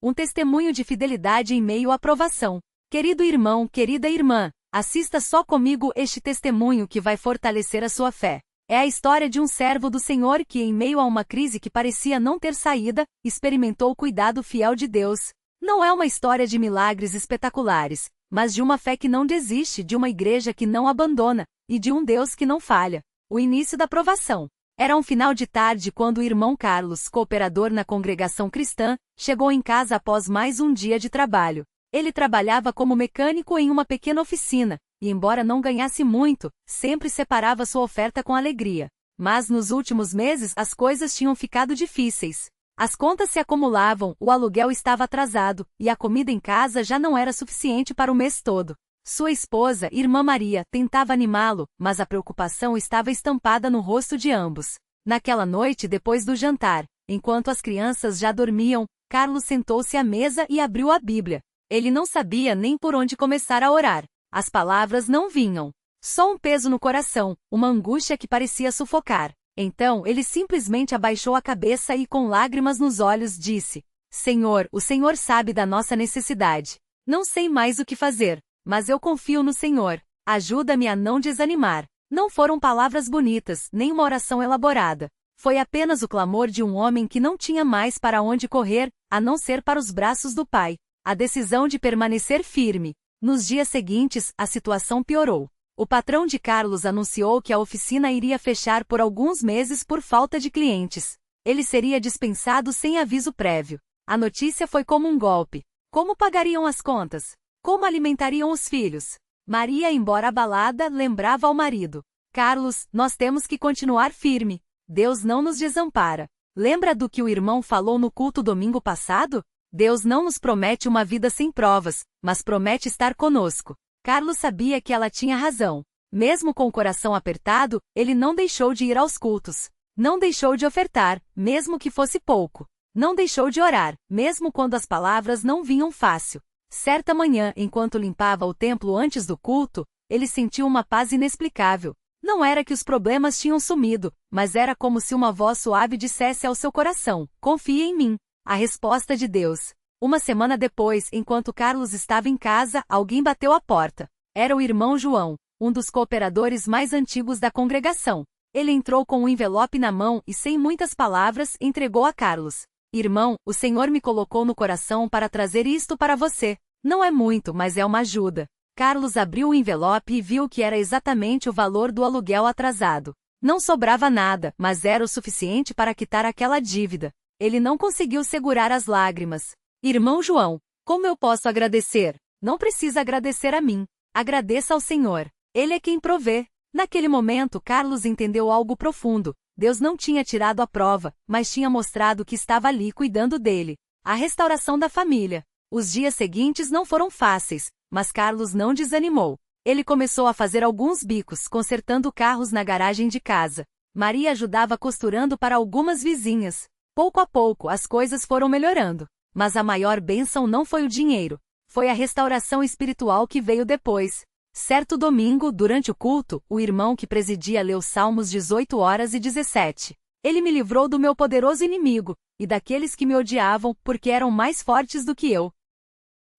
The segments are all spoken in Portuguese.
um testemunho de fidelidade em meio à provação. Querido irmão, querida irmã, assista só comigo este testemunho que vai fortalecer a sua fé. É a história de um servo do Senhor que, em meio a uma crise que parecia não ter saída, experimentou o cuidado fiel de Deus. Não é uma história de milagres espetaculares, mas de uma fé que não desiste, de uma igreja que não abandona, e de um Deus que não falha. O início da provação. Era um final de tarde quando o irmão Carlos, cooperador na congregação cristã, chegou em casa após mais um dia de trabalho. Ele trabalhava como mecânico em uma pequena oficina, e embora não ganhasse muito, sempre separava sua oferta com alegria. Mas nos últimos meses as coisas tinham ficado difíceis. As contas se acumulavam, o aluguel estava atrasado, e a comida em casa já não era suficiente para o mês todo. Sua esposa, irmã Maria, tentava animá-lo, mas a preocupação estava estampada no rosto de ambos. Naquela noite, depois do jantar, enquanto as crianças já dormiam, Carlos sentou-se à mesa e abriu a Bíblia. Ele não sabia nem por onde começar a orar. As palavras não vinham. Só um peso no coração, uma angústia que parecia sufocar. Então, ele simplesmente abaixou a cabeça e, com lágrimas nos olhos, disse: Senhor, o Senhor sabe da nossa necessidade. Não sei mais o que fazer, mas eu confio no Senhor. Ajuda-me a não desanimar. Não foram palavras bonitas, nem uma oração elaborada. Foi apenas o clamor de um homem que não tinha mais para onde correr, a não ser para os braços do Pai. A decisão de permanecer firme. Nos dias seguintes, a situação piorou. O patrão de Carlos anunciou que a oficina iria fechar por alguns meses por falta de clientes. Ele seria dispensado sem aviso prévio. A notícia foi como um golpe. Como pagariam as contas? Como alimentariam os filhos? Maria, embora abalada, lembrava ao marido: Carlos, nós temos que continuar firme. Deus não nos desampara. Lembra do que o irmão falou no culto domingo passado? Deus não nos promete uma vida sem provas, mas promete estar conosco. Carlos sabia que ela tinha razão. Mesmo com o coração apertado, ele não deixou de ir aos cultos. Não deixou de ofertar, mesmo que fosse pouco. Não deixou de orar, mesmo quando as palavras não vinham fácil. Certa manhã, enquanto limpava o templo antes do culto, ele sentiu uma paz inexplicável. Não era que os problemas tinham sumido, mas era como se uma voz suave dissesse ao seu coração: confie em mim. A resposta de Deus. Uma semana depois, enquanto Carlos estava em casa, alguém bateu à porta. Era o irmão João, um dos cooperadores mais antigos da congregação. Ele entrou com um envelope na mão e, sem muitas palavras, entregou a Carlos. Irmão, o Senhor me colocou no coração para trazer isto para você. Não é muito, mas é uma ajuda. Carlos abriu o envelope e viu que era exatamente o valor do aluguel atrasado. Não sobrava nada, mas era o suficiente para quitar aquela dívida. Ele não conseguiu segurar as lágrimas. Irmão João, como eu posso agradecer? Não precisa agradecer a mim. Agradeça ao Senhor. Ele é quem provê. Naquele momento, Carlos entendeu algo profundo. Deus não tinha tirado a prova, mas tinha mostrado que estava ali cuidando dele. A restauração da família. Os dias seguintes não foram fáceis, mas Carlos não desanimou. Ele começou a fazer alguns bicos, consertando carros na garagem de casa. Maria ajudava costurando para algumas vizinhas. Pouco a pouco, as coisas foram melhorando. Mas a maior bênção não foi o dinheiro. Foi a restauração espiritual que veio depois. Certo domingo, durante o culto, o irmão que presidia leu Salmos 18:17. Ele me livrou do meu poderoso inimigo, e daqueles que me odiavam, porque eram mais fortes do que eu.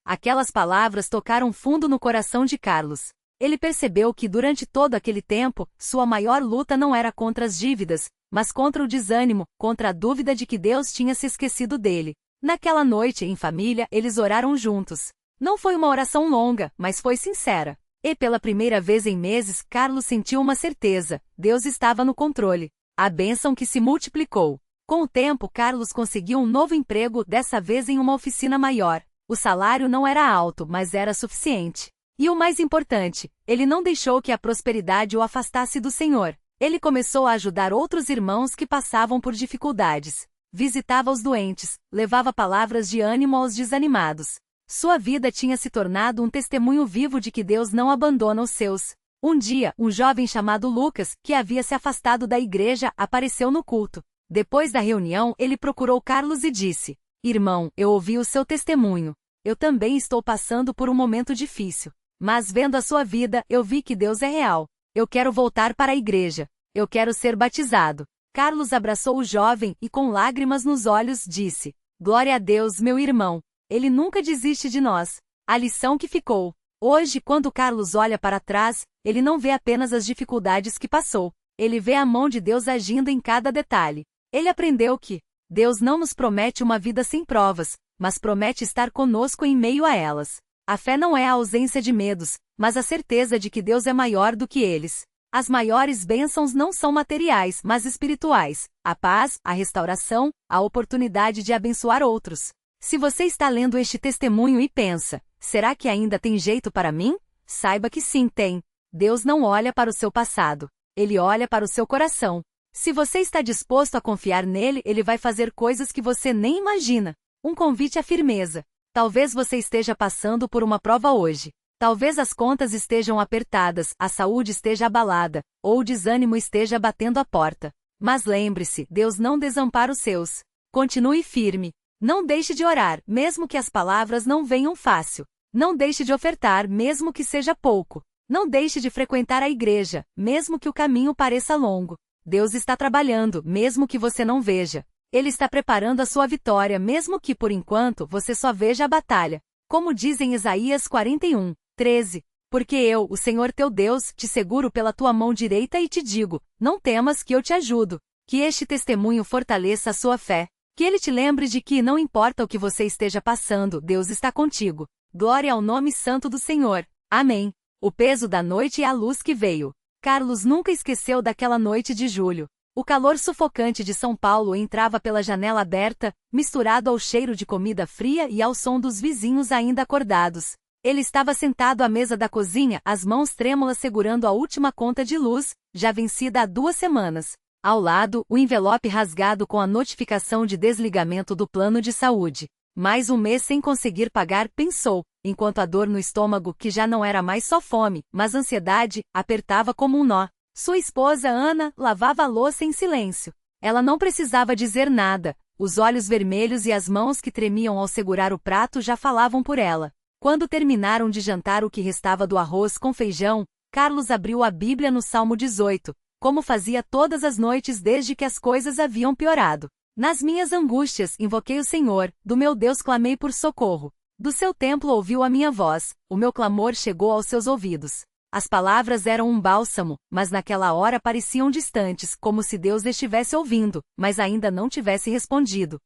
Aquelas palavras tocaram fundo no coração de Carlos. Ele percebeu que durante todo aquele tempo, sua maior luta não era contra as dívidas, mas contra o desânimo, contra a dúvida de que Deus tinha se esquecido dele. Naquela noite, em família, eles oraram juntos. Não foi uma oração longa, mas foi sincera. E pela primeira vez em meses, Carlos sentiu uma certeza: Deus estava no controle. A bênção que se multiplicou. Com o tempo, Carlos conseguiu um novo emprego, dessa vez em uma oficina maior. O salário não era alto, mas era suficiente. E o mais importante, ele não deixou que a prosperidade o afastasse do Senhor. Ele começou a ajudar outros irmãos que passavam por dificuldades. Visitava os doentes, levava palavras de ânimo aos desanimados. Sua vida tinha se tornado um testemunho vivo de que Deus não abandona os seus. Um dia, um jovem chamado Lucas, que havia se afastado da igreja, apareceu no culto. Depois da reunião, ele procurou Carlos e disse: Irmão, eu ouvi o seu testemunho. Eu também estou passando por um momento difícil. Mas vendo a sua vida, eu vi que Deus é real. Eu quero voltar para a igreja. Eu quero ser batizado. Carlos abraçou o jovem e, com lágrimas nos olhos, disse: Glória a Deus, meu irmão. Ele nunca desiste de nós. A lição que ficou. Hoje, quando Carlos olha para trás, ele não vê apenas as dificuldades que passou. Ele vê a mão de Deus agindo em cada detalhe. Ele aprendeu que Deus não nos promete uma vida sem provas, mas promete estar conosco em meio a elas. A fé não é a ausência de medos, mas a certeza de que Deus é maior do que eles. As maiores bênçãos não são materiais, mas espirituais. A paz, a restauração, a oportunidade de abençoar outros. Se você está lendo este testemunho e pensa, será que ainda tem jeito para mim? Saiba que sim, tem. Deus não olha para o seu passado. Ele olha para o seu coração. Se você está disposto a confiar nele, ele vai fazer coisas que você nem imagina. Um convite à firmeza. Talvez você esteja passando por uma prova hoje. Talvez as contas estejam apertadas, a saúde esteja abalada, ou o desânimo esteja batendo a porta. Mas lembre-se, Deus não desampara os seus. Continue firme. Não deixe de orar, mesmo que as palavras não venham fácil. Não deixe de ofertar, mesmo que seja pouco. Não deixe de frequentar a igreja, mesmo que o caminho pareça longo. Deus está trabalhando, mesmo que você não veja. Ele está preparando a sua vitória, mesmo que por enquanto você só veja a batalha. Como diz em Isaías 41:13, porque eu, o Senhor teu Deus, te seguro pela tua mão direita e te digo, não temas que eu te ajudo. Que este testemunho fortaleça a sua fé. Que ele te lembre de que não importa o que você esteja passando, Deus está contigo. Glória ao nome santo do Senhor. Amém. O peso da noite e a luz que veio. Carlos nunca esqueceu daquela noite de julho. O calor sufocante de São Paulo entrava pela janela aberta, misturado ao cheiro de comida fria e ao som dos vizinhos ainda acordados. Ele estava sentado à mesa da cozinha, as mãos trêmulas segurando a última conta de luz, já vencida há 2 semanas. Ao lado, o envelope rasgado com a notificação de desligamento do plano de saúde. Mais um mês sem conseguir pagar, pensou, enquanto a dor no estômago, que já não era mais só fome, mas ansiedade, apertava como um nó. Sua esposa, Ana, lavava a louça em silêncio. Ela não precisava dizer nada, os olhos vermelhos e as mãos que tremiam ao segurar o prato já falavam por ela. Quando terminaram de jantar o que restava do arroz com feijão, Carlos abriu a Bíblia no Salmo 18, como fazia todas as noites desde que as coisas haviam piorado. Nas minhas angústias, invoquei o Senhor, do meu Deus clamei por socorro. Do seu templo ouviu a minha voz, o meu clamor chegou aos seus ouvidos. As palavras eram um bálsamo, mas naquela hora pareciam distantes, como se Deus estivesse ouvindo, mas ainda não tivesse respondido.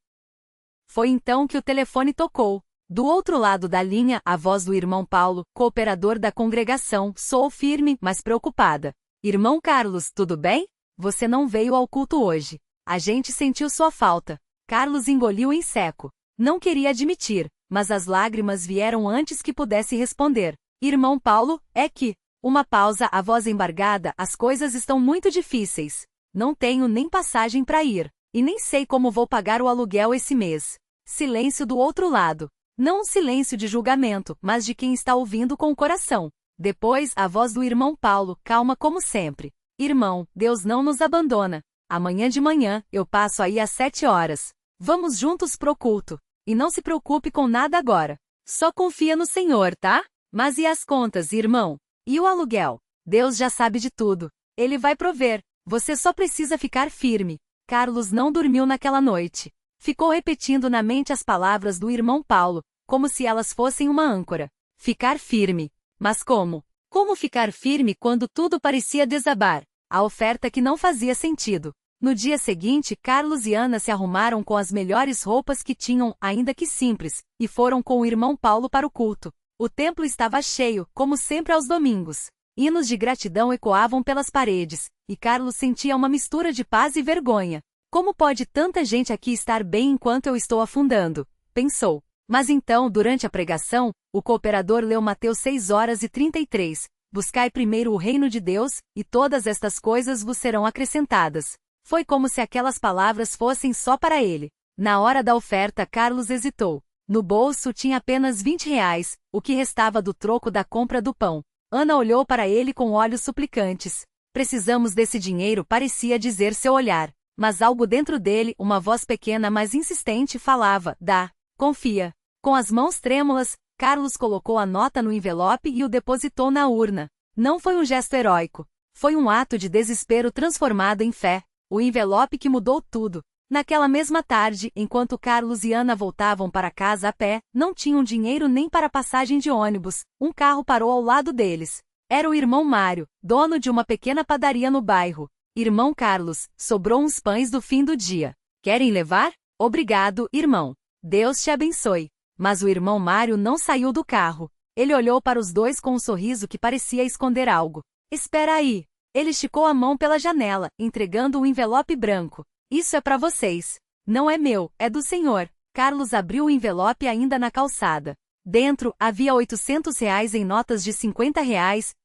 Foi então que o telefone tocou. Do outro lado da linha, a voz do irmão Paulo, cooperador da congregação, soou firme, mas preocupada. Irmão Carlos, tudo bem? Você não veio ao culto hoje. A gente sentiu sua falta. Carlos engoliu em seco. Não queria admitir, mas as lágrimas vieram antes que pudesse responder. Irmão Paulo, é que... Uma pausa, a voz embargada, as coisas estão muito difíceis. Não tenho nem passagem para ir. E nem sei como vou pagar o aluguel esse mês. Silêncio do outro lado. Não um silêncio de julgamento, mas de quem está ouvindo com o coração. Depois, a voz do irmão Paulo, calma como sempre. Irmão, Deus não nos abandona. Amanhã de manhã, eu passo aí às 7 horas. Vamos juntos pro culto. E não se preocupe com nada agora. Só confia no Senhor, tá? Mas e as contas, irmão? E o aluguel? Deus já sabe de tudo. Ele vai prover. Você só precisa ficar firme. Carlos não dormiu naquela noite. Ficou repetindo na mente as palavras do irmão Paulo, como se elas fossem uma âncora. Ficar firme. Mas como? Como ficar firme quando tudo parecia desabar? A oferta que não fazia sentido. No dia seguinte, Carlos e Ana se arrumaram com as melhores roupas que tinham, ainda que simples, e foram com o irmão Paulo para o culto. O templo estava cheio, como sempre aos domingos. Hinos de gratidão ecoavam pelas paredes, e Carlos sentia uma mistura de paz e vergonha. Como pode tanta gente aqui estar bem enquanto eu estou afundando? Pensou. Mas então, durante a pregação, o cooperador leu Mateus 6:33. Buscai primeiro o reino de Deus, e todas estas coisas vos serão acrescentadas. Foi como se aquelas palavras fossem só para ele. Na hora da oferta, Carlos hesitou. No bolso tinha apenas R$ 20, o que restava do troco da compra do pão. Ana olhou para ele com olhos suplicantes. Precisamos desse dinheiro, parecia dizer seu olhar. Mas algo dentro dele, uma voz pequena mas insistente, falava, dá, confia. Com as mãos trêmulas, Carlos colocou a nota no envelope e o depositou na urna. Não foi um gesto heróico. Foi um ato de desespero transformado em fé. O envelope que mudou tudo. Naquela mesma tarde, enquanto Carlos e Ana voltavam para casa a pé, não tinham dinheiro nem para passagem de ônibus, um carro parou ao lado deles. Era o irmão Mário, dono de uma pequena padaria no bairro. Irmão Carlos, sobrou uns pães do fim do dia. Querem levar? Obrigado, irmão. Deus te abençoe. Mas o irmão Mário não saiu do carro. Ele olhou para os dois com um sorriso que parecia esconder algo. Espera aí. Ele esticou a mão pela janela, entregando um envelope branco. Isso é para vocês. Não é meu, é do senhor. Carlos abriu o envelope ainda na calçada. Dentro, havia R$ 800 em notas de R$ 50,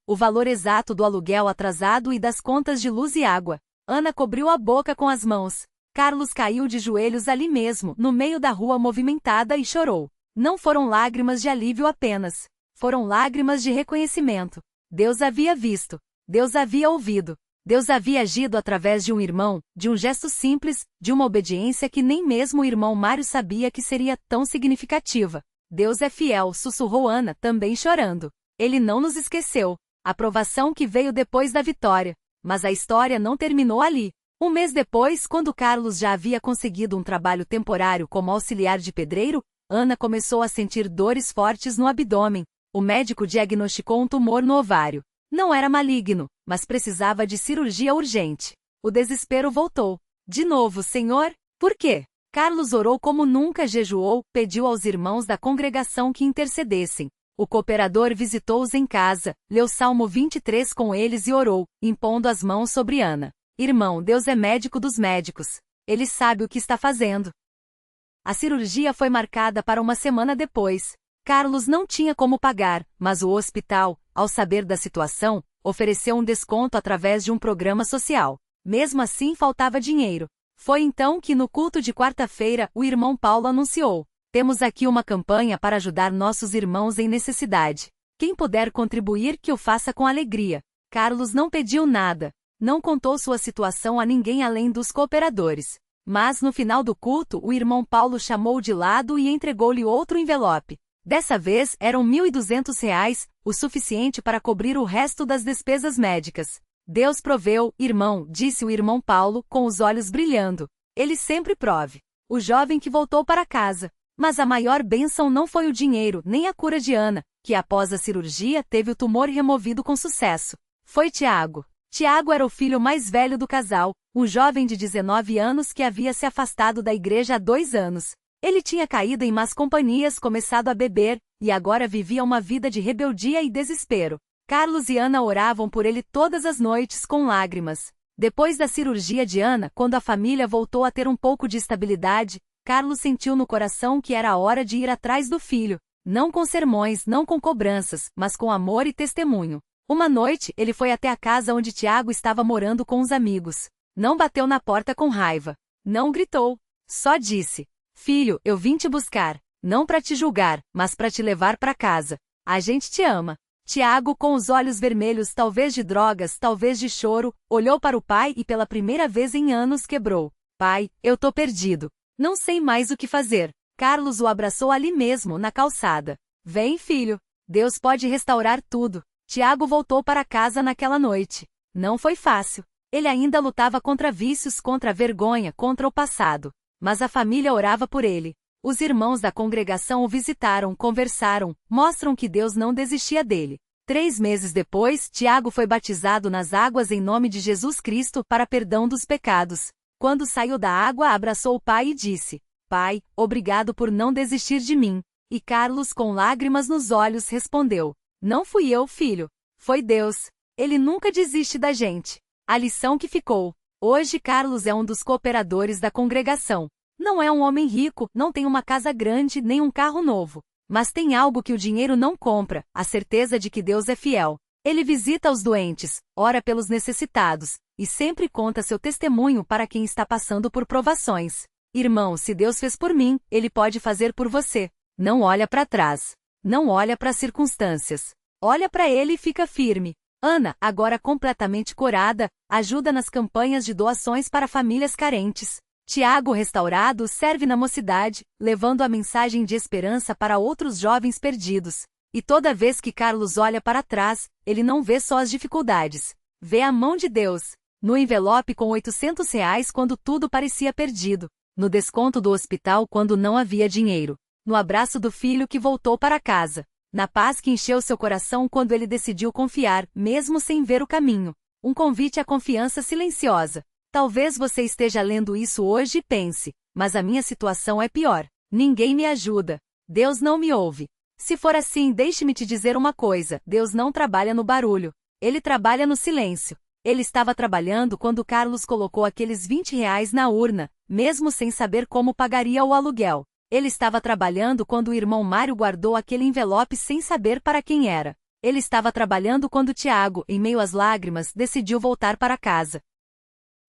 o valor exato do aluguel atrasado e das contas de luz e água. Ana cobriu a boca com as mãos. Carlos caiu de joelhos ali mesmo, no meio da rua movimentada e chorou. Não foram lágrimas de alívio apenas. Foram lágrimas de reconhecimento. Deus havia visto. Deus havia ouvido. Deus havia agido através de um irmão, de um gesto simples, de uma obediência que nem mesmo o irmão Mário sabia que seria tão significativa. Deus é fiel, sussurrou Ana, também chorando. Ele não nos esqueceu. A provação que veio depois da vitória. Mas a história não terminou ali. Um mês depois, quando Carlos já havia conseguido um trabalho temporário como auxiliar de pedreiro, Ana começou a sentir dores fortes no abdômen. O médico diagnosticou um tumor no ovário. Não era maligno, mas precisava de cirurgia urgente. O desespero voltou. De novo, Senhor? Por quê? Carlos orou como nunca jejuou, pediu aos irmãos da congregação que intercedessem. O cooperador visitou-os em casa, leu Salmo 23 com eles e orou, impondo as mãos sobre Ana. Irmão, Deus é médico dos médicos. Ele sabe o que está fazendo. A cirurgia foi marcada para uma semana depois. Carlos não tinha como pagar, mas o hospital, ao saber da situação, ofereceu um desconto através de um programa social. Mesmo assim, faltava dinheiro. Foi então que no culto de quarta-feira, o irmão Paulo anunciou: temos aqui uma campanha para ajudar nossos irmãos em necessidade. Quem puder contribuir, que o faça com alegria. Carlos não pediu nada. Não contou sua situação a ninguém além dos cooperadores. Mas no final do culto, o irmão Paulo chamou-o de lado e entregou-lhe outro envelope. Dessa vez, eram R$ 1.200, o suficiente para cobrir o resto das despesas médicas. Deus proveu, irmão, disse o irmão Paulo, com os olhos brilhando. Ele sempre prove. O jovem que voltou para casa. Mas a maior bênção não foi o dinheiro, nem a cura de Ana, que após a cirurgia teve o tumor removido com sucesso. Foi Tiago. Tiago era o filho mais velho do casal, um jovem de 19 anos que havia se afastado da igreja há 2 anos. Ele tinha caído em más companhias, começado a beber, e agora vivia uma vida de rebeldia e desespero. Carlos e Ana oravam por ele todas as noites com lágrimas. Depois da cirurgia de Ana, quando a família voltou a ter um pouco de estabilidade, Carlos sentiu no coração que era a hora de ir atrás do filho. Não com sermões, não com cobranças, mas com amor e testemunho. Uma noite, ele foi até a casa onde Tiago estava morando com os amigos. Não bateu na porta com raiva. Não gritou. Só disse: filho, eu vim te buscar, não para te julgar, mas para te levar para casa. A gente te ama. Tiago, com os olhos vermelhos, talvez de drogas, talvez de choro, olhou para o pai e pela primeira vez em anos quebrou. Pai, eu tô perdido. Não sei mais o que fazer. Carlos o abraçou ali mesmo, na calçada. Vem, filho. Deus pode restaurar tudo. Tiago voltou para casa naquela noite. Não foi fácil. Ele ainda lutava contra vícios, contra a vergonha, contra o passado. Mas a família orava por ele. Os irmãos da congregação o visitaram, conversaram, mostram que Deus não desistia dele. 3 meses depois, Tiago foi batizado nas águas em nome de Jesus Cristo para perdão dos pecados. Quando saiu da água, abraçou o pai e disse: Pai, obrigado por não desistir de mim. E Carlos, com lágrimas nos olhos, respondeu: Não fui eu, filho. Foi Deus. Ele nunca desiste da gente. A lição que ficou. Hoje Carlos é um dos cooperadores da congregação. Não é um homem rico, não tem uma casa grande, nem um carro novo. Mas tem algo que o dinheiro não compra, a certeza de que Deus é fiel. Ele visita os doentes, ora pelos necessitados, e sempre conta seu testemunho para quem está passando por provações. Irmão, se Deus fez por mim, Ele pode fazer por você. Não olha para trás. Não olha para as circunstâncias. Olha para Ele e fica firme. Ana, agora completamente curada, ajuda nas campanhas de doações para famílias carentes. Tiago, restaurado, serve na mocidade, levando a mensagem de esperança para outros jovens perdidos. E toda vez que Carlos olha para trás, ele não vê só as dificuldades. Vê a mão de Deus. No envelope com R$ 800 quando tudo parecia perdido. No desconto do hospital quando não havia dinheiro. No abraço do filho que voltou para casa. Na paz que encheu seu coração quando ele decidiu confiar, mesmo sem ver o caminho. Um convite à confiança silenciosa. Talvez você esteja lendo isso hoje e pense, mas a minha situação é pior. Ninguém me ajuda. Deus não me ouve. Se for assim, deixe-me te dizer uma coisa, Deus não trabalha no barulho. Ele trabalha no silêncio. Ele estava trabalhando quando Carlos colocou aqueles R$ 20 na urna, mesmo sem saber como pagaria o aluguel. Ele estava trabalhando quando o irmão Mário guardou aquele envelope sem saber para quem era. Ele estava trabalhando quando Tiago, em meio às lágrimas, decidiu voltar para casa.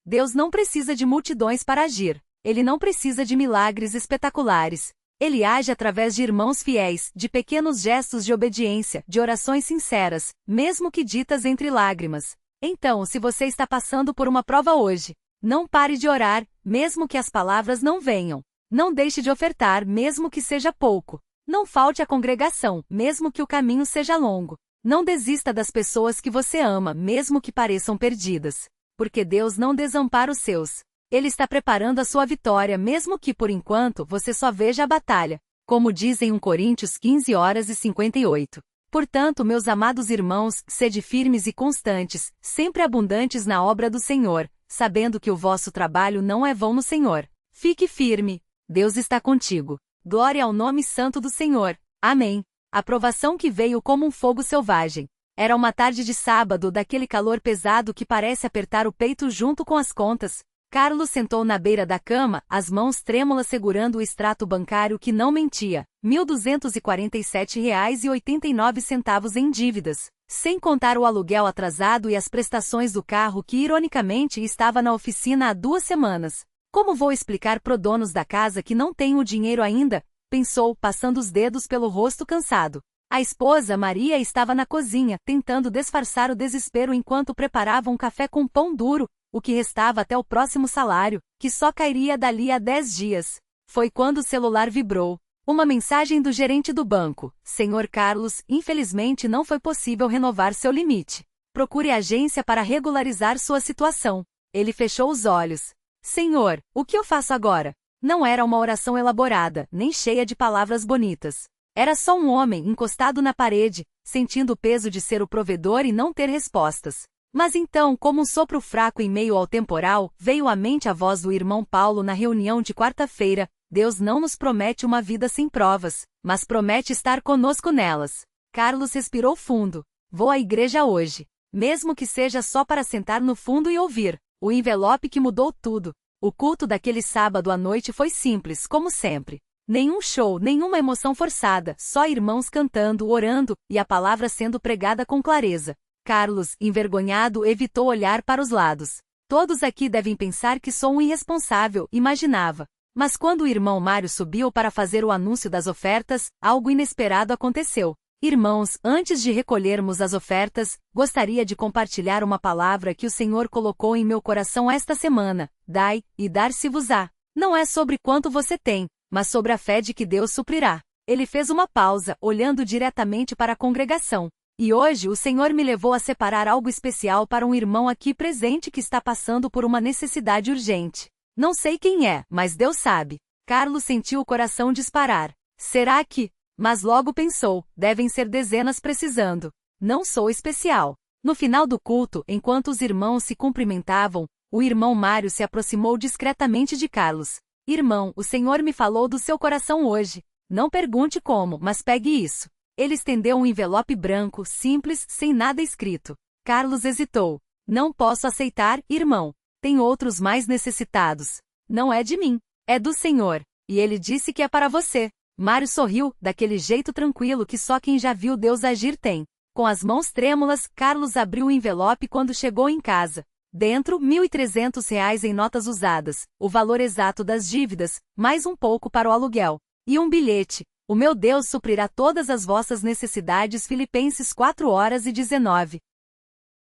Deus não precisa de multidões para agir. Ele não precisa de milagres espetaculares. Ele age através de irmãos fiéis, de pequenos gestos de obediência, de orações sinceras, mesmo que ditas entre lágrimas. Então, se você está passando por uma prova hoje, não pare de orar, mesmo que as palavras não venham. Não deixe de ofertar, mesmo que seja pouco. Não falte à congregação, mesmo que o caminho seja longo. Não desista das pessoas que você ama, mesmo que pareçam perdidas. Porque Deus não desampara os seus. Ele está preparando a sua vitória, mesmo que por enquanto você só veja a batalha. Como diz em 1 Coríntios 15:58. Portanto, meus amados irmãos, sede firmes e constantes, sempre abundantes na obra do Senhor, sabendo que o vosso trabalho não é vão no Senhor. Fique firme. Deus está contigo. Glória ao nome santo do Senhor. Amém. A provação que veio como um fogo selvagem. Era uma tarde de sábado, daquele calor pesado que parece apertar o peito junto com as contas. Carlos sentou na beira da cama, as mãos trêmulas segurando o extrato bancário que não mentia. R$ 1.247,89 em dívidas. Sem contar o aluguel atrasado e as prestações do carro que ironicamente estava na oficina há 2 semanas. Como vou explicar pro donos da casa que não tenho o dinheiro ainda? Pensou, passando os dedos pelo rosto cansado. A esposa, Maria, estava na cozinha, tentando disfarçar o desespero enquanto preparava um café com pão duro, o que restava até o próximo salário, que só cairia dali a 10 dias. Foi quando o celular vibrou. Uma mensagem do gerente do banco. Senhor Carlos, infelizmente não foi possível renovar seu limite. Procure agência para regularizar sua situação. Ele fechou os olhos. Senhor, o que eu faço agora? Não era uma oração elaborada, nem cheia de palavras bonitas. Era só um homem encostado na parede, sentindo o peso de ser o provedor e não ter respostas. Mas então, como um sopro fraco em meio ao temporal, veio à mente a voz do irmão Paulo na reunião de quarta-feira. Deus não nos promete uma vida sem provas, mas promete estar conosco nelas. Carlos respirou fundo. Vou à igreja hoje. Mesmo que seja só para sentar no fundo e ouvir. O envelope que mudou tudo. O culto daquele sábado à noite foi simples, como sempre. Nenhum show, nenhuma emoção forçada, só irmãos cantando, orando, e a palavra sendo pregada com clareza. Carlos, envergonhado, evitou olhar para os lados. Todos aqui devem pensar que sou um irresponsável, imaginava. Mas quando o irmão Mário subiu para fazer o anúncio das ofertas, algo inesperado aconteceu. Irmãos, antes de recolhermos as ofertas, gostaria de compartilhar uma palavra que o Senhor colocou em meu coração esta semana. Dai, e dar-se-vos-á. Não é sobre quanto você tem, mas sobre a fé de que Deus suprirá. Ele fez uma pausa, olhando diretamente para a congregação. E hoje o Senhor me levou a separar algo especial para um irmão aqui presente que está passando por uma necessidade urgente. Não sei quem é, mas Deus sabe. Carlos sentiu o coração disparar. Será que? Mas logo pensou, devem ser dezenas precisando. Não sou especial. No final do culto, enquanto os irmãos se cumprimentavam, o irmão Mário se aproximou discretamente de Carlos. Irmão, o Senhor me falou do seu coração hoje. Não pergunte como, mas pegue isso. Ele estendeu um envelope branco, simples, sem nada escrito. Carlos hesitou. Não posso aceitar, irmão. Tem outros mais necessitados. Não é de mim. É do Senhor. E ele disse que é para você. Mário sorriu, daquele jeito tranquilo que só quem já viu Deus agir tem. Com as mãos trêmulas, Carlos abriu o envelope quando chegou em casa. Dentro, R$ 1.300 em notas usadas, o valor exato das dívidas, mais um pouco para o aluguel. E um bilhete. O meu Deus suprirá todas as vossas necessidades. Filipenses 4:19.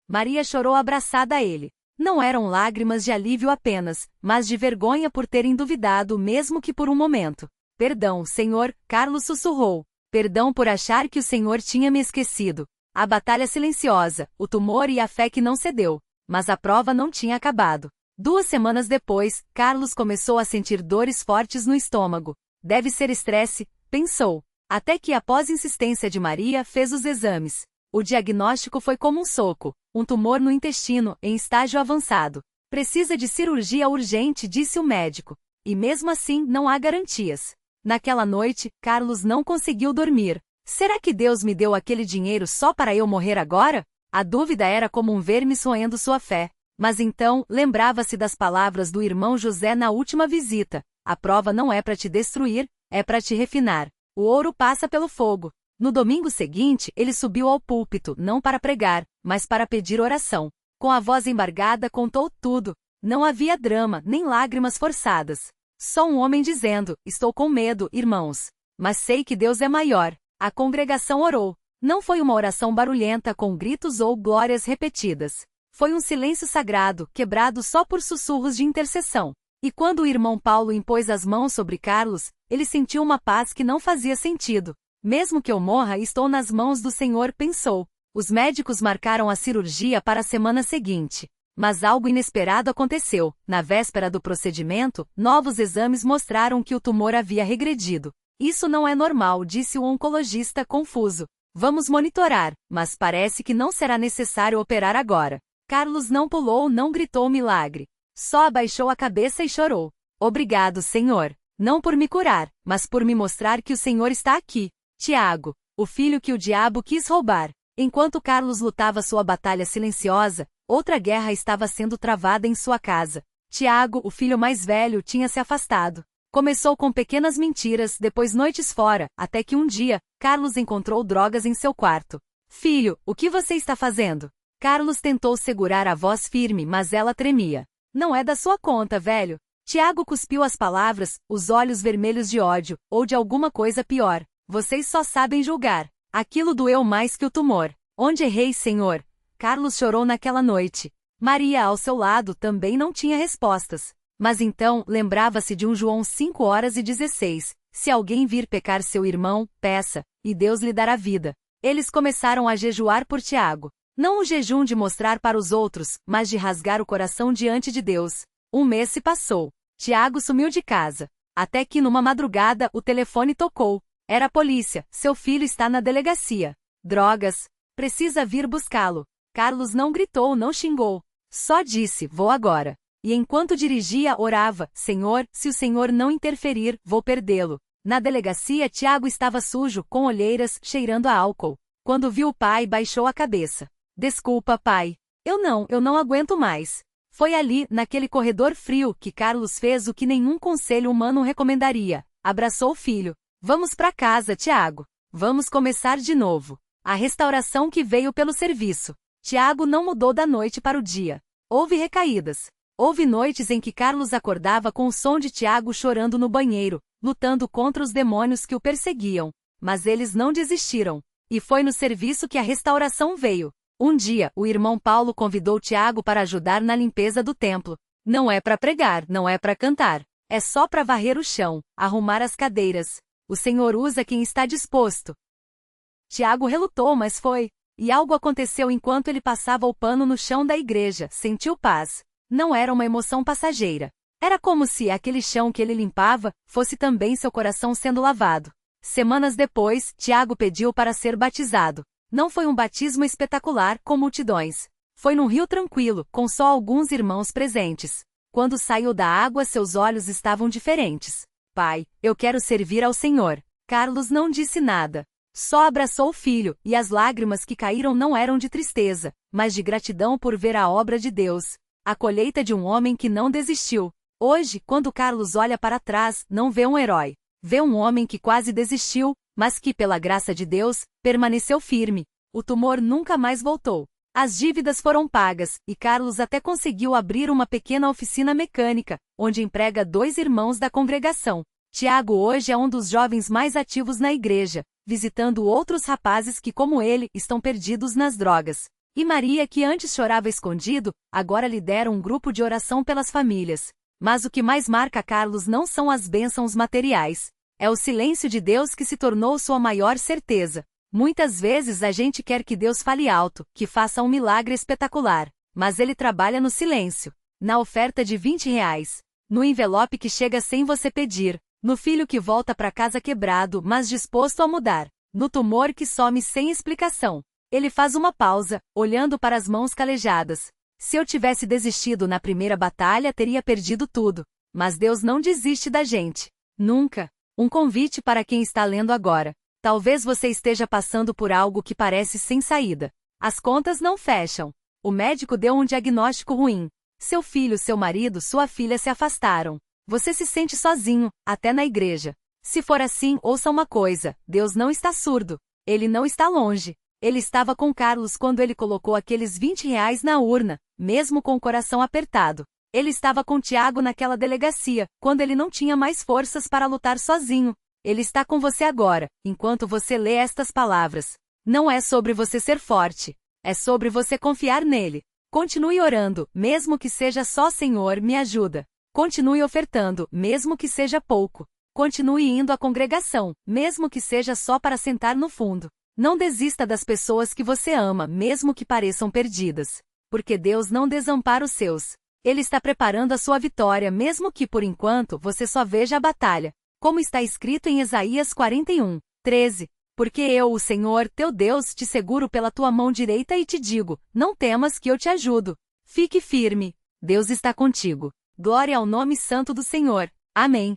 Maria chorou abraçada a ele. Não eram lágrimas de alívio apenas, mas de vergonha por terem duvidado mesmo que por um momento. Perdão, Senhor, Carlos sussurrou. Perdão por achar que o Senhor tinha me esquecido. A batalha silenciosa, o tumor e a fé que não cedeu. Mas a prova não tinha acabado. 2 semanas depois, Carlos começou a sentir dores fortes no estômago. Deve ser estresse, pensou. Até que, após insistência de Maria, fez os exames. O diagnóstico foi como um soco: um tumor no intestino, em estágio avançado. Precisa de cirurgia urgente, disse o médico. E mesmo assim, não há garantias. Naquela noite, Carlos não conseguiu dormir. Será que Deus me deu aquele dinheiro só para eu morrer agora? A dúvida era como um verme roendo sua fé. Mas então, lembrava-se das palavras do irmão José na última visita: a prova não é para te destruir, é para te refinar. O ouro passa pelo fogo. No domingo seguinte, ele subiu ao púlpito, não para pregar, mas para pedir oração. Com a voz embargada, contou tudo. Não havia drama, nem lágrimas forçadas. Só um homem dizendo: estou com medo, irmãos. Mas sei que Deus é maior. A congregação orou. Não foi uma oração barulhenta com gritos ou glórias repetidas. Foi um silêncio sagrado, quebrado só por sussurros de intercessão. E quando o irmão Paulo impôs as mãos sobre Carlos, ele sentiu uma paz que não fazia sentido. Mesmo que eu morra, estou nas mãos do Senhor, pensou. Os médicos marcaram a cirurgia para a semana seguinte. Mas algo inesperado aconteceu. Na véspera do procedimento, novos exames mostraram que o tumor havia regredido. Isso não é normal, disse o oncologista, confuso. Vamos monitorar, mas parece que não será necessário operar agora. Carlos não pulou, não gritou milagre. Só abaixou a cabeça e chorou. Obrigado, Senhor. Não por me curar, mas por me mostrar que o Senhor está aqui. Tiago, o filho que o diabo quis roubar. Enquanto Carlos lutava sua batalha silenciosa, outra guerra estava sendo travada em sua casa. Tiago, o filho mais velho, tinha se afastado. Começou com pequenas mentiras, depois noites fora, até que um dia, Carlos encontrou drogas em seu quarto. Filho, o que você está fazendo? Carlos tentou segurar a voz firme, mas ela tremia. Não é da sua conta, velho. Tiago cuspiu as palavras, os olhos vermelhos de ódio, ou de alguma coisa pior. Vocês só sabem julgar. Aquilo doeu mais que o tumor. Onde errei, Senhor? Carlos chorou naquela noite. Maria, ao seu lado, também não tinha respostas. Mas então, lembrava-se de um João 5:16. Se alguém vir pecar seu irmão, peça, e Deus lhe dará vida. Eles começaram a jejuar por Tiago. Não o jejum de mostrar para os outros, mas de rasgar o coração diante de Deus. 1 mês se passou. Tiago sumiu de casa. Até que numa madrugada o telefone tocou. Era a polícia. Seu filho está na delegacia. Drogas. Precisa vir buscá-lo. Carlos não gritou, não xingou. Só disse: vou agora. E enquanto dirigia, orava: Senhor, se o Senhor não interferir, vou perdê-lo. Na delegacia, Tiago estava sujo, com olheiras, cheirando a álcool. Quando viu o pai, baixou a cabeça. Desculpa, pai. Eu não aguento mais. Foi ali, naquele corredor frio, que Carlos fez o que nenhum conselho humano recomendaria. Abraçou o filho. Vamos para casa, Tiago. Vamos começar de novo. A restauração que veio pelo serviço. Tiago não mudou da noite para o dia. Houve recaídas. Houve noites em que Carlos acordava com o som de Tiago chorando no banheiro, lutando contra os demônios que o perseguiam. Mas eles não desistiram. E foi no serviço que a restauração veio. Um dia, o irmão Paulo convidou Tiago para ajudar na limpeza do templo. Não é para pregar, não é para cantar. É só para varrer o chão, arrumar as cadeiras. O Senhor usa quem está disposto. Tiago relutou, mas foi. E algo aconteceu enquanto ele passava o pano no chão da igreja. Sentiu paz. Não era uma emoção passageira. Era como se aquele chão que ele limpava fosse também seu coração sendo lavado. Semanas depois, Tiago pediu para ser batizado. Não foi um batismo espetacular, com multidões. Foi num rio tranquilo, com só alguns irmãos presentes. Quando saiu da água, seus olhos estavam diferentes. Pai, eu quero servir ao Senhor. Carlos não disse nada. Só abraçou o filho, e as lágrimas que caíram não eram de tristeza, mas de gratidão por ver a obra de Deus. A colheita de um homem que não desistiu. Hoje, quando Carlos olha para trás, não vê um herói. Vê um homem que quase desistiu, mas que, pela graça de Deus, permaneceu firme. O tumor nunca mais voltou. As dívidas foram pagas, e Carlos até conseguiu abrir uma pequena oficina mecânica, onde emprega 2 irmãos da congregação. Tiago hoje é um dos jovens mais ativos na igreja, visitando outros rapazes que, como ele, estão perdidos nas drogas. E Maria, que antes chorava escondido, agora lidera um grupo de oração pelas famílias. Mas o que mais marca Carlos não são as bênçãos materiais. É o silêncio de Deus que se tornou sua maior certeza. Muitas vezes a gente quer que Deus fale alto, que faça um milagre espetacular. Mas ele trabalha no silêncio. Na oferta de R$ 20. No envelope que chega sem você pedir. No filho que volta para casa quebrado, mas disposto a mudar. No tumor que some sem explicação. Ele faz uma pausa, olhando para as mãos calejadas. Se eu tivesse desistido na primeira batalha, teria perdido tudo. Mas Deus não desiste da gente. Nunca. Um convite para quem está lendo agora. Talvez você esteja passando por algo que parece sem saída. As contas não fecham. O médico deu um diagnóstico ruim. Seu filho, seu marido, sua filha se afastaram. Você se sente sozinho, até na igreja. Se for assim, ouça uma coisa: Deus não está surdo. Ele não está longe. Ele estava com Carlos quando ele colocou aqueles R$ 20 na urna, mesmo com o coração apertado. Ele estava com Tiago naquela delegacia, quando ele não tinha mais forças para lutar sozinho. Ele está com você agora, enquanto você lê estas palavras. Não é sobre você ser forte. É sobre você confiar nele. Continue orando, mesmo que seja só Senhor, me ajuda. Continue ofertando, mesmo que seja pouco. Continue indo à congregação, mesmo que seja só para sentar no fundo. Não desista das pessoas que você ama, mesmo que pareçam perdidas. Porque Deus não desampara os seus. Ele está preparando a sua vitória, mesmo que por enquanto você só veja a batalha. Como está escrito em Isaías 41:13. Porque eu, o Senhor, teu Deus, te seguro pela tua mão direita e te digo, não temas que eu te ajudo. Fique firme. Deus está contigo. Glória ao nome santo do Senhor. Amém.